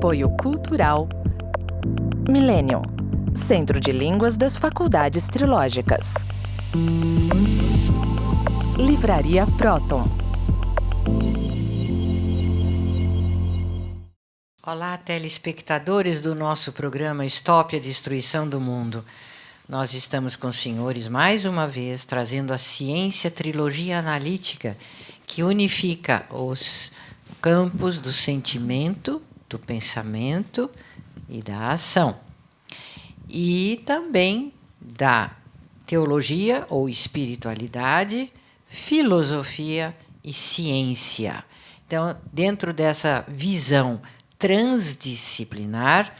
Apoio Cultural Millennium, Centro de Línguas das Faculdades Trilógicas. Livraria Próton. Olá, telespectadores do nosso programa Stop a Destruição do Mundo. Nós estamos com os senhores mais uma vez trazendo a ciência trilogia analítica que unifica os campos do sentimento, do pensamento e da ação. E também da teologia ou espiritualidade, filosofia e ciência. Então, dentro dessa visão transdisciplinar,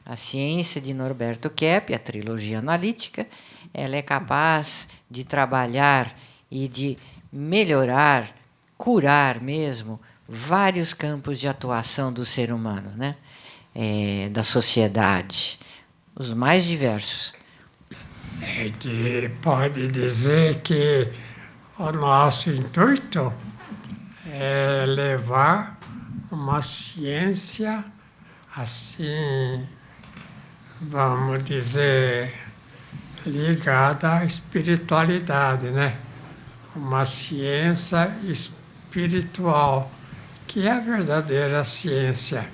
a ciência de Norberto Kepp, a trilogia analítica, ela é capaz de trabalhar e de melhorar, curar mesmo, vários campos de atuação do ser humano, né? Da sociedade, os mais diversos. Pode dizer que o nosso intuito é levar uma ciência assim, vamos dizer, ligada à espiritualidade, né? Uma ciência espiritual, que é a verdadeira ciência,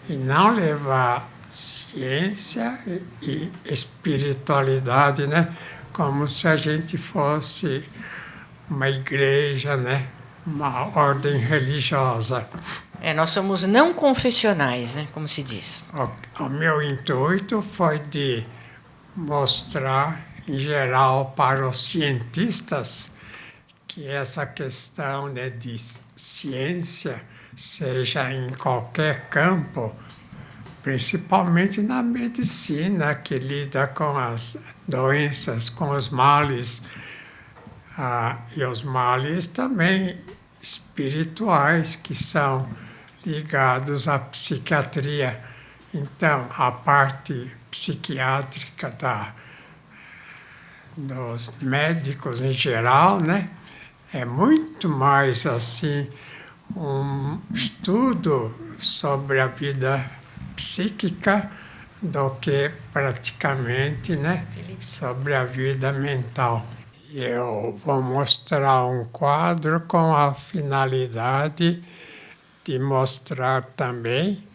e não levar ciência e espiritualidade, né? Como se a gente fosse uma igreja, né? Uma ordem religiosa. Nós somos não confessionais, né? Como se diz. O meu intuito foi de mostrar, em geral, para os cientistas, que essa questão, né, de ciência, seja em qualquer campo, principalmente na medicina, que lida com as doenças, com os males, e os males também espirituais, que são ligados à psiquiatria. Então, a parte psiquiátrica dos médicos em geral, né, é muito mais assim um estudo sobre a vida psíquica do que praticamente, né, sobre a vida mental. Eu vou mostrar um quadro com a finalidade de mostrar também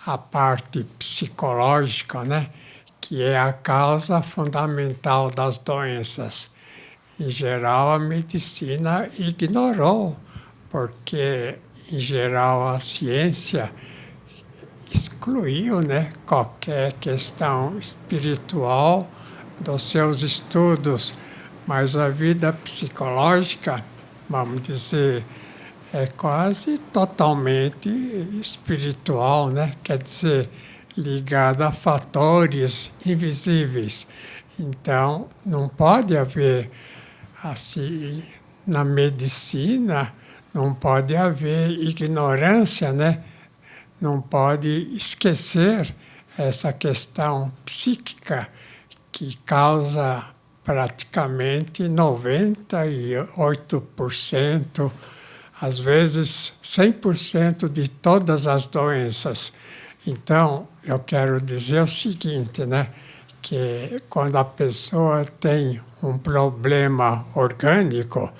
a parte psicológica, né, que é a causa fundamental das doenças. Em geral, a medicina ignorou, porque, em geral, a ciência excluiu, né, qualquer questão espiritual dos seus estudos, mas a vida psicológica, vamos dizer, é quase totalmente espiritual, né? Quer dizer, ligada a fatores invisíveis. Então, não pode haver, assim, na medicina, não pode haver ignorância, né? Não pode esquecer essa questão psíquica que causa praticamente 98%, às vezes 100% de todas as doenças. Então, eu quero dizer o seguinte, né? Que quando a pessoa tem um problema orgânico,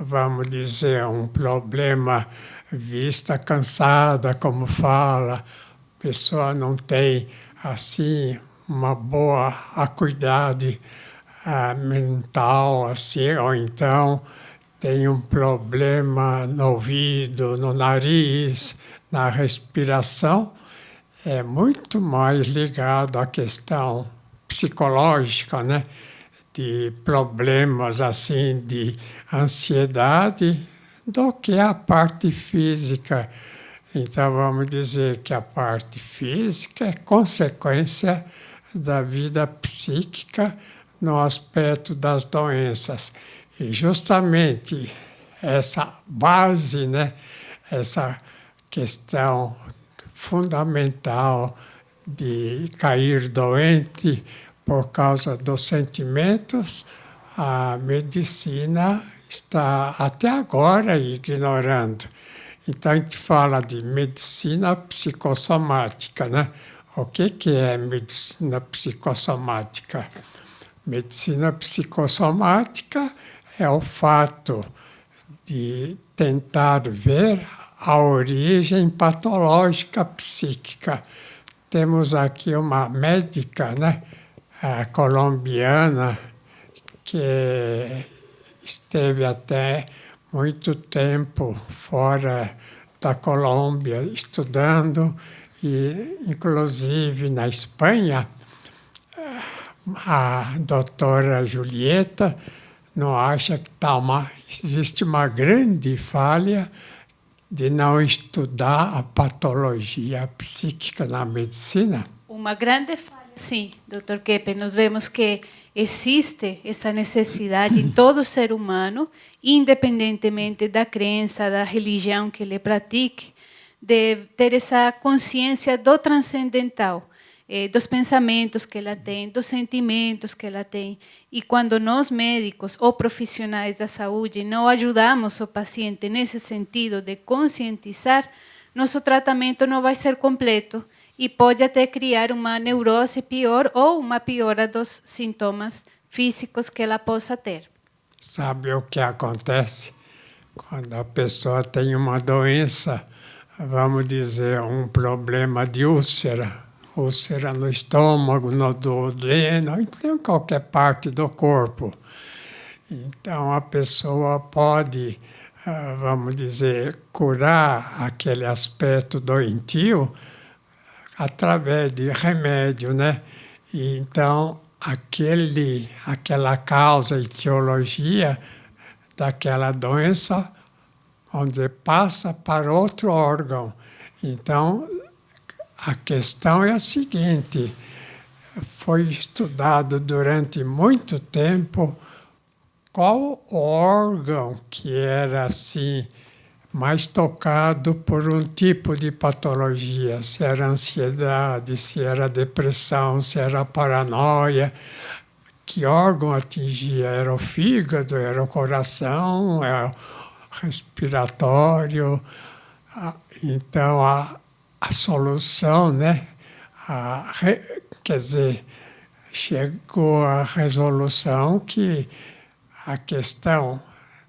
vamos dizer, um problema vista cansada, como fala, a pessoa não tem, assim, uma boa acuidade mental, assim, ou então tem um problema no ouvido, no nariz, na respiração, é muito mais ligado à questão psicológica, né? De problemas assim de ansiedade, do que a parte física. Então, vamos dizer que a parte física é consequência da vida psíquica no aspecto das doenças. E justamente essa base, né, essa questão fundamental de cair doente por causa dos sentimentos, a medicina está até agora ignorando. Então, a gente fala de medicina psicossomática, né? O que é medicina psicossomática? Medicina psicossomática é o fato de tentar ver a origem patológica psíquica. Temos aqui uma médica, né, colombiana, que esteve até muito tempo fora da Colômbia estudando, e inclusive na Espanha, a doutora Julieta não acha que existe uma grande falha de não estudar a patologia psíquica na medicina? Uma grande falha, sim, Dr. Keppe. Nós vemos que existe essa necessidade em todo ser humano, independentemente da crença, da religião que ele pratique, de ter essa consciência do transcendental, dos pensamentos que ela tem, dos sentimentos que ela tem. E quando nós, médicos ou profissionais da saúde, não ajudamos o paciente nesse sentido de conscientizar, nosso tratamento não vai ser completo e pode até criar uma neurose pior ou uma piora dos sintomas físicos que ela possa ter. Sabe o que acontece? Quando a pessoa tem uma doença, vamos dizer, um problema de úlcera no estômago, no duodeno, em qualquer parte do corpo. Então, a pessoa pode, vamos dizer, curar aquele aspecto doentio através de remédio, né? E então, aquela causa e etiologia daquela doença, onde passa para outro órgão. Então, a questão é a seguinte: foi estudado durante muito tempo qual órgão que era assim mais tocado por um tipo de patologia, se era ansiedade, se era depressão, se era paranoia. Que órgão atingia? Era o fígado, era o coração, era o respiratório. Então, a solução, né? Quer dizer, chegou à resolução que a questão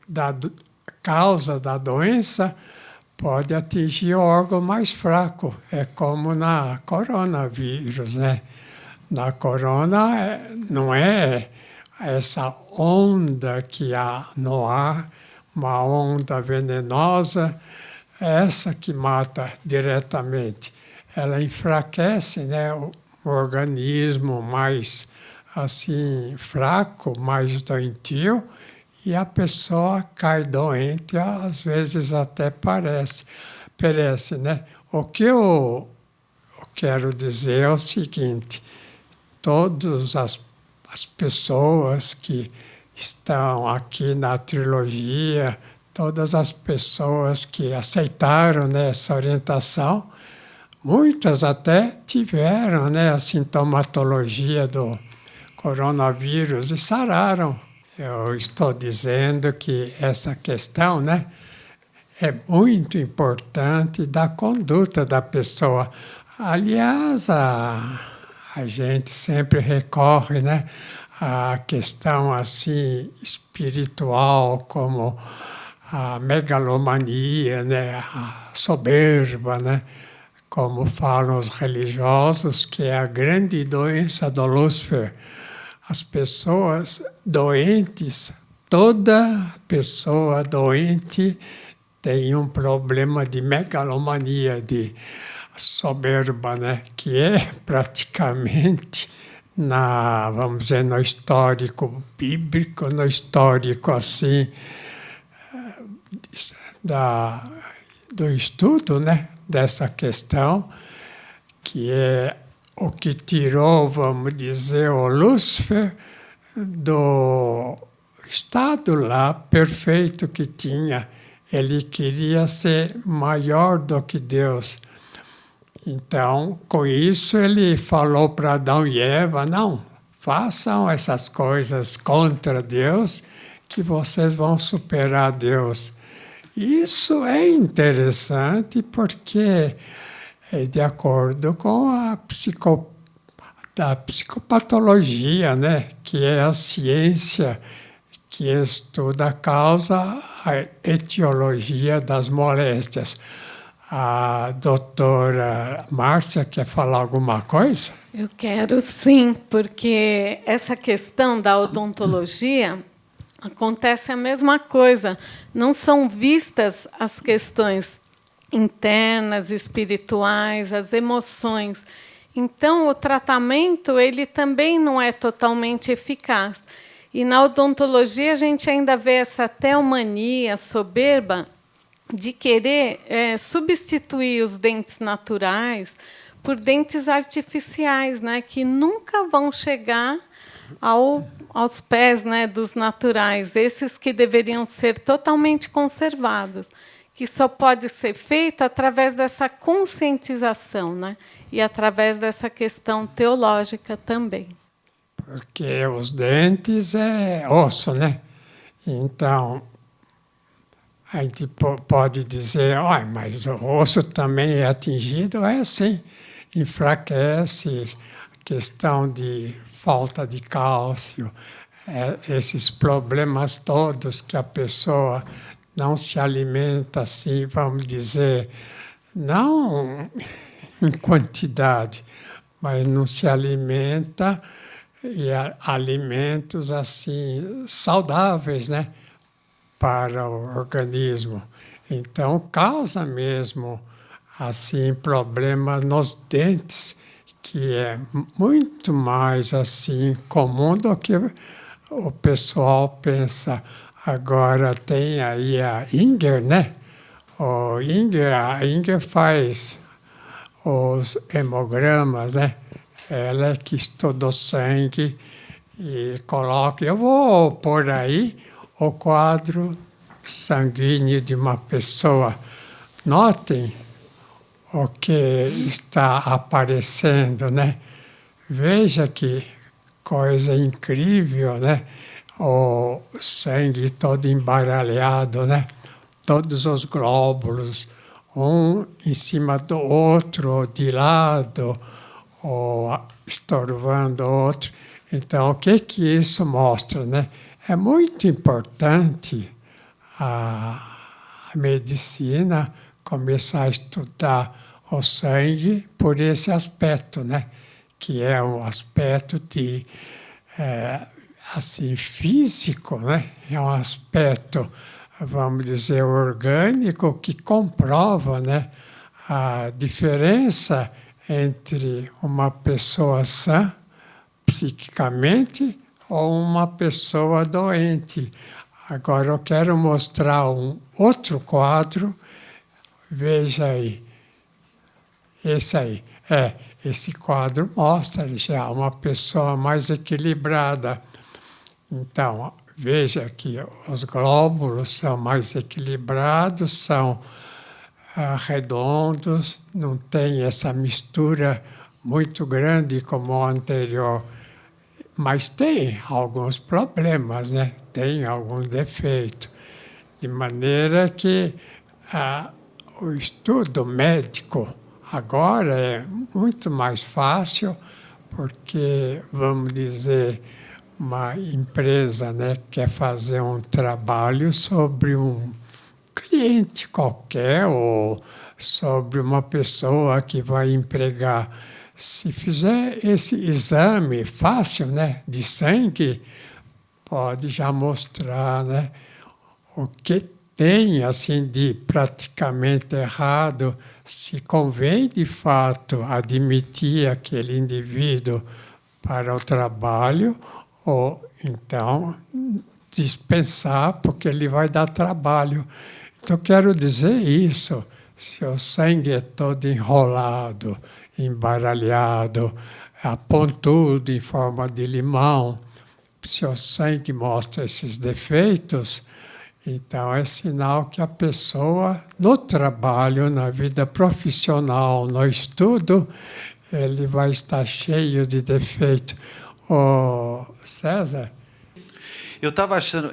da causa da doença pode atingir o órgão mais fraco. É como na coronavírus, né? Na corona não é essa onda que há no ar, uma onda venenosa, essa que mata diretamente. Ela enfraquece, né, o organismo mais assim fraco, mais doentio, e a pessoa cai doente, às vezes até perece, né? O que eu quero dizer é o seguinte: todas as pessoas que estão aqui na trilogia, todas as pessoas que aceitaram, né, essa orientação, muitas até tiveram, né, a sintomatologia do coronavírus e sararam. Eu estou dizendo que essa questão, né, é muito importante da conduta da pessoa. Aliás, a gente sempre recorre, né, à questão assim espiritual, como a megalomania, né, a soberba, né, como falam os religiosos, que é a grande doença do Lúcifer. As pessoas doentes, toda pessoa doente tem um problema de megalomania, de soberba, né, que é praticamente vamos dizer, no histórico bíblico, no histórico assim do estudo, né, dessa questão, que é o que tirou, vamos dizer, o Lúcifer do estado lá perfeito que tinha. Ele queria ser maior do que Deus. Então, com isso, ele falou para Adão e Eva: não, façam essas coisas contra Deus, que vocês vão superar Deus. Isso é interessante porque é de acordo com a psicopatologia, né? Que é a ciência que estuda a causa, a etiologia das moléstias. A doutora Márcia quer falar alguma coisa? Eu quero sim, porque essa questão da odontologia acontece a mesma coisa. Não são vistas as questões internas, espirituais, as emoções. Então, o tratamento ele também não é totalmente eficaz. E na odontologia a gente ainda vê essa teomania soberba de querer substituir os dentes naturais por dentes artificiais, né, que nunca vão chegar aos pés, né, dos naturais, esses que deveriam ser totalmente conservados, que só pode ser feito através dessa conscientização, né, e através dessa questão teológica também. Porque os dentes é osso, né? Então, a gente pode dizer, mas o osso também é atingido, é sim, enfraquece, questão de falta de cálcio, esses problemas todos que a pessoa não se alimenta assim, vamos dizer, não em quantidade, mas não se alimenta e alimentos assim saudáveis, né, para o organismo. Então causa mesmo assim problema nos dentes, que é muito mais assim comum do que o pessoal pensa. Agora tem aí a Inger, né? A Inger faz os hemogramas, né? Ela é que estudou sangue e coloca. Eu vou pôr aí o quadro sanguíneo de uma pessoa. Notem o que está aparecendo, né? Veja que coisa incrível, né? O sangue todo embaralhado, né? Todos os glóbulos, um em cima do outro, de lado, ou estorvando o outro. Então, o que isso mostra, né? É muito importante a medicina começar a estudar o sangue por esse aspecto, né? Que é um aspecto de assim físico, né? É um aspecto, vamos dizer, orgânico, que comprova, né, a diferença entre uma pessoa sã psiquicamente ou uma pessoa doente. Agora eu quero mostrar um outro quadro. Veja aí. Esse aí. Esse quadro mostra já uma pessoa mais equilibrada. Então, veja que os glóbulos são mais equilibrados, são redondos, não tem essa mistura muito grande como o anterior. Mas tem alguns problemas, né? Tem algum defeito. De maneira que o estudo médico agora é muito mais fácil, porque, vamos dizer, uma empresa, né, quer fazer um trabalho sobre um cliente qualquer ou sobre uma pessoa que vai empregar. Se fizer esse exame fácil, né, de sangue, pode já mostrar, né, o que tem assim de praticamente errado, se convém de fato admitir aquele indivíduo para o trabalho ou então dispensar porque ele vai dar trabalho. Então quero dizer isso. Se o sangue é todo enrolado, embaralhado, pontudo em forma de limão, se o sangue mostra esses defeitos, então é sinal que a pessoa, no trabalho, na vida profissional, no estudo, ele vai estar cheio de defeito. Ô, César?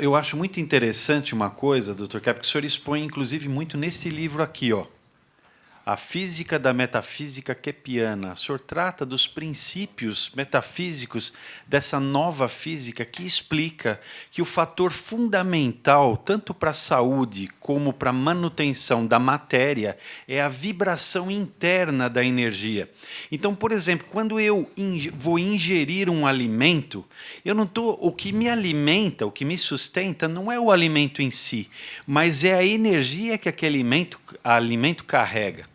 Eu acho muito interessante uma coisa, Dr. Keppe, que o senhor expõe, inclusive, muito nesse livro aqui, ó. A Física da Metafísica Keppiana. O senhor trata dos princípios metafísicos dessa nova física que explica que o fator fundamental, tanto para a saúde como para a manutenção da matéria, é a vibração interna da energia. Então, por exemplo, quando eu vou ingerir um alimento, o que me alimenta, o que me sustenta, não é o alimento em si, mas é a energia que aquele alimento carrega.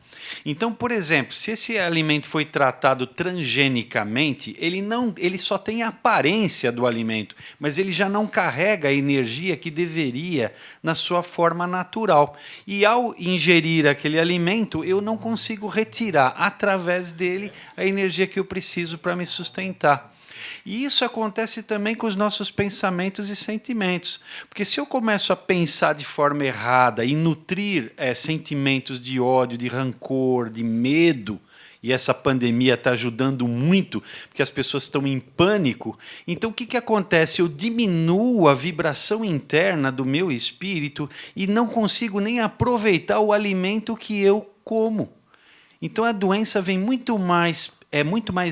Então, por exemplo, se esse alimento foi tratado transgenicamente, ele só tem a aparência do alimento, mas ele já não carrega a energia que deveria na sua forma natural. E ao ingerir aquele alimento, eu não consigo retirar através dele a energia que eu preciso para me sustentar. E isso acontece também com os nossos pensamentos e sentimentos. Porque se eu começo a pensar de forma errada e nutrir sentimentos de ódio, de rancor, de medo, e essa pandemia está ajudando muito, porque as pessoas estão em pânico, então o que acontece? Eu diminuo a vibração interna do meu espírito e não consigo nem aproveitar o alimento que eu como. Então a doença vem muito mais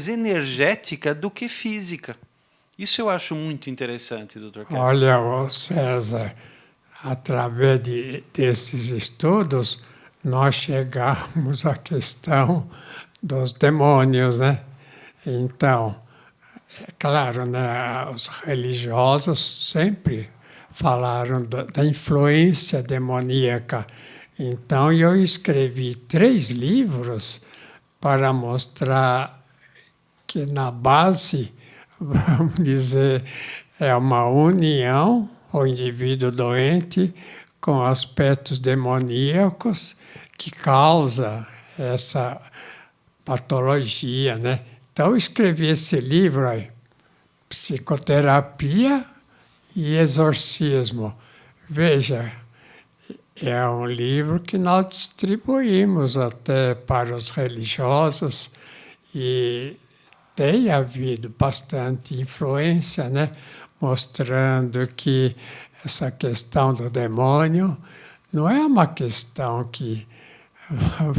energética do que física. Isso eu acho muito interessante, Dr. Keppe. Olha, César, através desses estudos, nós chegamos à questão dos demônios, né? Então, é claro, né, os religiosos sempre falaram da influência demoníaca. Então, eu escrevi 3 livros para mostrar que na base, vamos dizer, é uma união, o indivíduo doente com aspectos demoníacos que causa essa patologia, né? Então, eu escrevi esse livro aí, Psicoterapia e Exorcismo. Veja, é um livro que nós distribuímos até para os religiosos e tem havido bastante influência, né? Mostrando que essa questão do demônio não é uma questão que,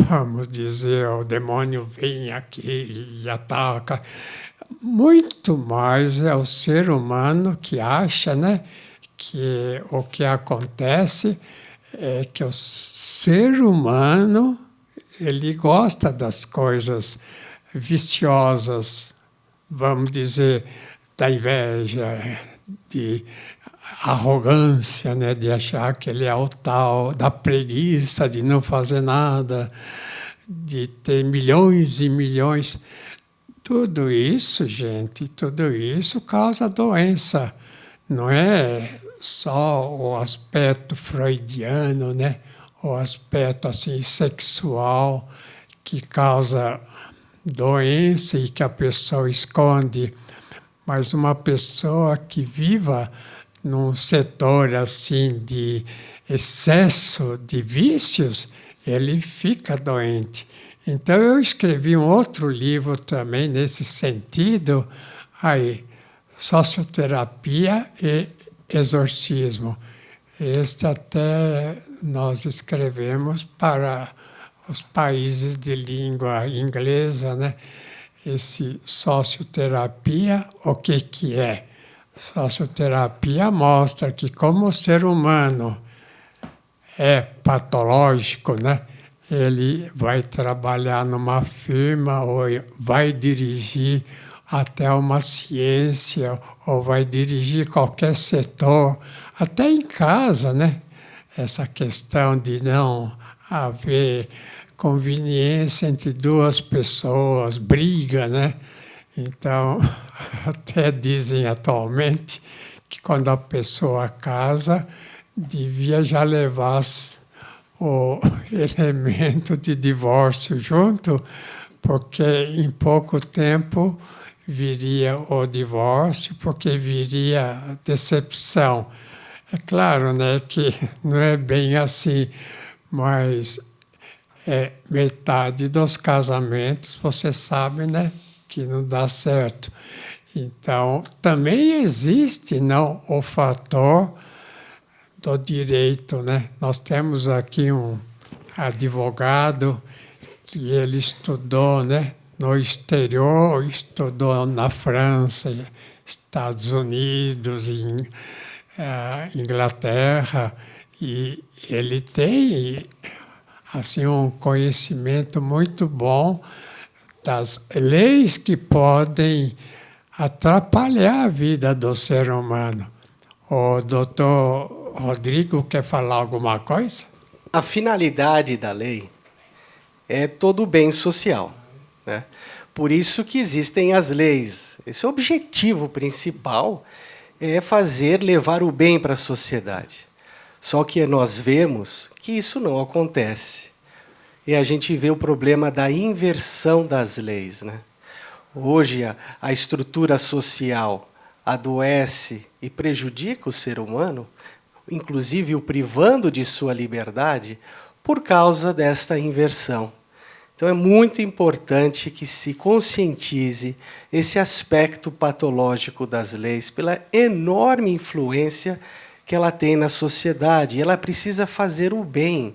vamos dizer, o demônio vem aqui e ataca. Muito mais é o ser humano que acha, né, que o que acontece é que o ser humano ele gosta das coisas viciosas, vamos dizer, da inveja, de arrogância, né, de achar que ele é o tal, da preguiça de não fazer nada, de ter milhões e milhões. Tudo isso, gente, tudo isso causa doença. Não é só o aspecto freudiano, né? O aspecto assim, sexual que causa doença e que a pessoa esconde. Mas uma pessoa que viva num setor assim de excesso de vícios, ele fica doente. Então eu escrevi um outro livro também nesse sentido, aí, Socioterapia e Exorcismo. Este até nós escrevemos para os países de língua inglesa, né? Esse socioterapia, o que é? Socioterapia mostra que como o ser humano é patológico, né? Ele vai trabalhar numa firma ou vai dirigir até uma ciência ou vai dirigir qualquer setor, até em casa, né? Essa questão de não haver conveniência entre 2 pessoas, briga, né? Então, até dizem atualmente que quando a pessoa casa, devia já levar o elemento de divórcio junto, porque em pouco tempo viria o divórcio, porque viria a decepção. É claro, né, que não é bem assim, mas metade dos casamentos, você sabe, né, que não dá certo. Então, também existe, não, o fator do direito, né? Nós temos aqui um advogado que ele estudou, né, no exterior, estudou na França, Estados Unidos, em Inglaterra, e ele tem assim um conhecimento muito bom das leis que podem atrapalhar a vida do ser humano. O doutor Rodrigo quer falar alguma coisa? A finalidade da lei é todo o bem social, né? Por isso que existem as leis. Esse objetivo principal é levar o bem para a sociedade. Só que nós vemos que isso não acontece. E a gente vê o problema da inversão das leis, né? Hoje, a estrutura social adoece e prejudica o ser humano, inclusive o privando de sua liberdade, por causa desta inversão. Então, é muito importante que se conscientize esse aspecto patológico das leis, pela enorme influência que ela tem na sociedade. Ela precisa fazer o bem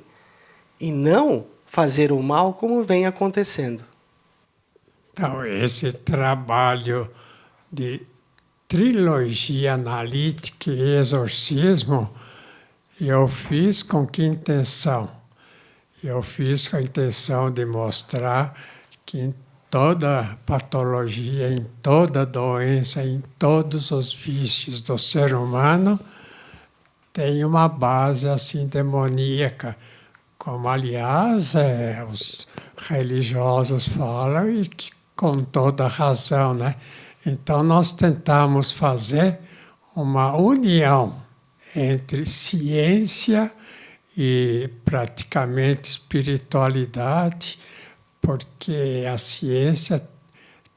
e não fazer o mal, como vem acontecendo. Então, esse trabalho de trilogia analítica e exorcismo, eu fiz com que intenção? Eu fiz com a intenção de mostrar que em toda patologia, em toda doença, em todos os vícios do ser humano, tem uma base assim demoníaca, como, aliás, os religiosos falam, e que, com toda razão, né? Então, nós tentamos fazer uma união entre ciência e praticamente espiritualidade, porque a ciência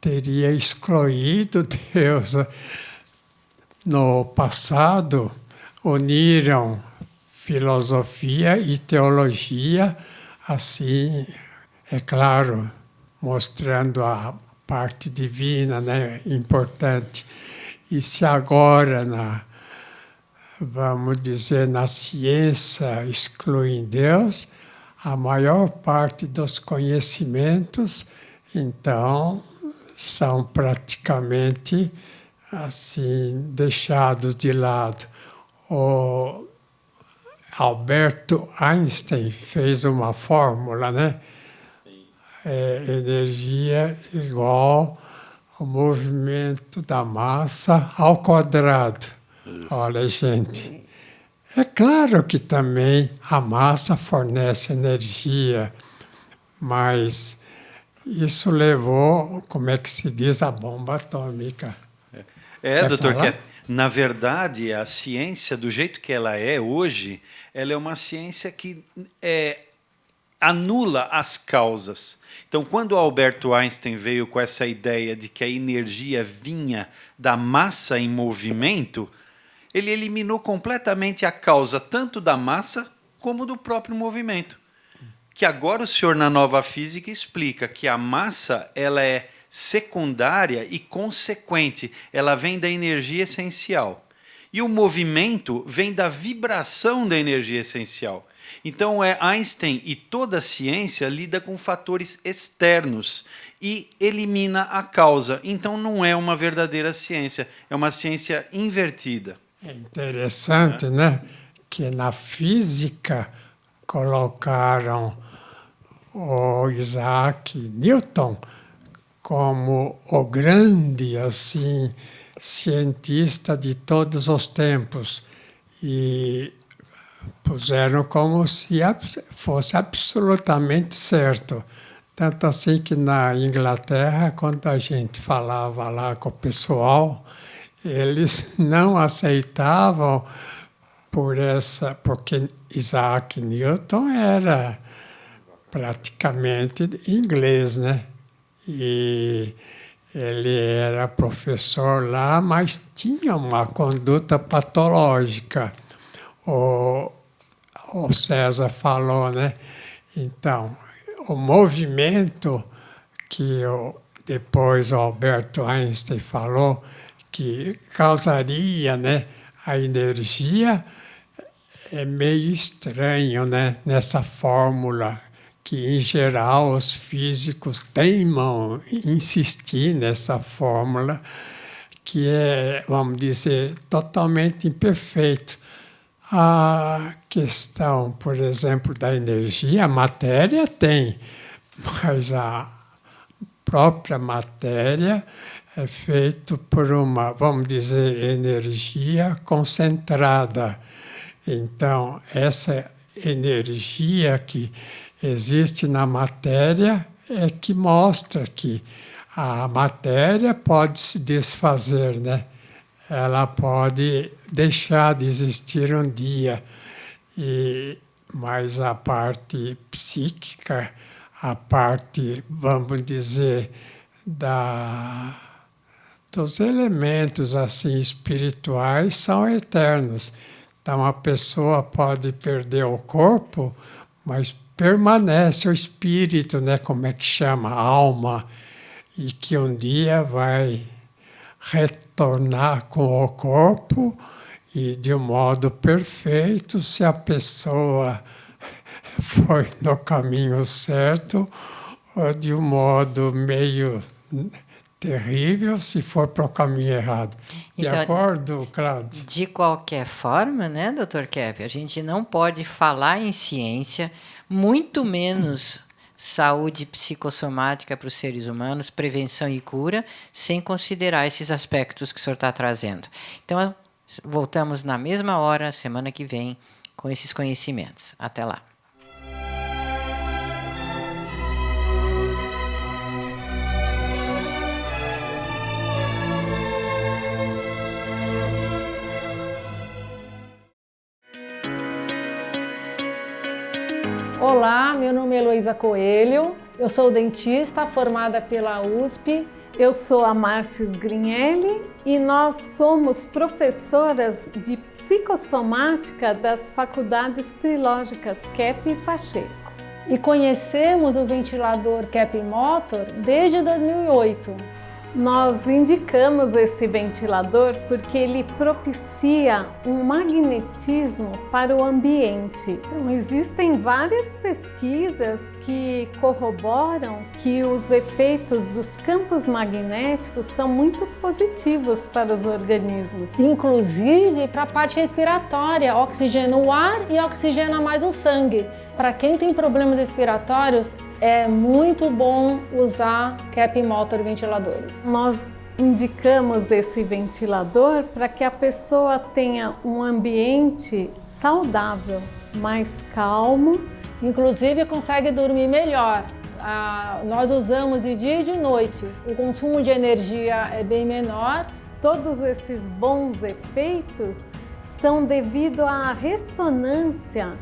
teria excluído Deus. No passado, uniram filosofia e teologia, assim, é claro, mostrando a parte divina, né, importante. E se agora, vamos dizer, na ciência excluem Deus, a maior parte dos conhecimentos, então, são praticamente assim deixados de lado. O Alberto Einstein fez uma fórmula, né? Energia igual ao movimento da massa ao quadrado. Isso. Olha, gente, é claro que também a massa fornece energia, mas isso levou, como é que se diz, a bomba atômica. Doutor, na verdade, a ciência, do jeito que ela é hoje, ela é uma ciência que anula as causas. Então, quando Alberto Einstein veio com essa ideia de que a energia vinha da massa em movimento, ele eliminou completamente a causa tanto da massa como do próprio movimento. Que agora o senhor, na nova física, explica que a massa ela é secundária e consequente, ela vem da energia essencial. E o movimento vem da vibração da energia essencial. Então, Einstein e toda a ciência lida com fatores externos e elimina a causa. Então, não é uma verdadeira ciência, é uma ciência invertida. É interessante, né? Que na física colocaram o Isaac Newton como o grande assim cientista de todos os tempos e puseram como se fosse absolutamente certo. Tanto assim que na Inglaterra, quando a gente falava lá com o pessoal, eles não aceitavam porque Isaac Newton era praticamente inglês, né? E ele era professor lá, mas tinha uma conduta patológica. O César falou, né? Então, o movimento que depois o Alberto Einstein falou que causaria, né, a energia, é meio estranho, né, nessa fórmula que, em geral, os físicos teimam em insistir nessa fórmula, que é, vamos dizer, totalmente imperfeito. A questão, por exemplo, da energia, a matéria tem, mas a própria matéria é feita por uma, vamos dizer, energia concentrada. Então, essa energia que existe na matéria é que mostra que a matéria pode se desfazer, né? Ela pode deixar de existir um dia, mas a parte psíquica, a parte, vamos dizer, dos elementos assim espirituais são eternos. Então a pessoa pode perder o corpo, mas permanece o espírito, né? Como é que chama? Alma, e que um dia vai retornar com o corpo e de um modo perfeito, se a pessoa foi no caminho certo, ou de um modo meio terrível, se for para o caminho errado. De Então, acordo, Cláudio? De qualquer forma, né, Dr. Kepp, a gente não pode falar em ciência, muito menos saúde psicossomática para os seres humanos, prevenção e cura, sem considerar esses aspectos que o senhor está trazendo. Então, voltamos na mesma hora, semana que vem, com esses conhecimentos. Até lá. Olá, meu nome é Heloísa Coelho, eu sou dentista formada pela USP. Eu sou a Márcia Sgrinelli e nós somos professoras de psicossomática das faculdades trilógicas Kepp e Pacheco. E conhecemos o ventilador Kepp Motor desde 2008. Nós indicamos esse ventilador porque ele propicia um magnetismo para o ambiente. Então, existem várias pesquisas que corroboram que os efeitos dos campos magnéticos são muito positivos para os organismos. Inclusive para a parte respiratória, oxigena o ar e oxigena mais o sangue. Para quem tem problemas respiratórios, é muito bom usar Kepp Motor ventiladores. Nós indicamos esse ventilador para que a pessoa tenha um ambiente saudável, mais calmo. Inclusive consegue dormir melhor. Nós usamos de dia e de noite. O consumo de energia é bem menor. Todos esses bons efeitos são devido à ressonância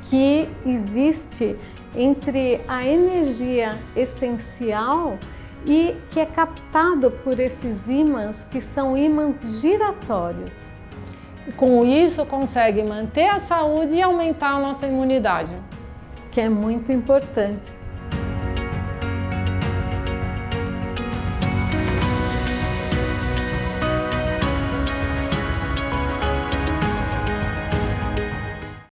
que existe entre a energia essencial e que é captado por esses ímãs, que são ímãs giratórios. Com isso, consegue manter a saúde e aumentar a nossa imunidade, que é muito importante.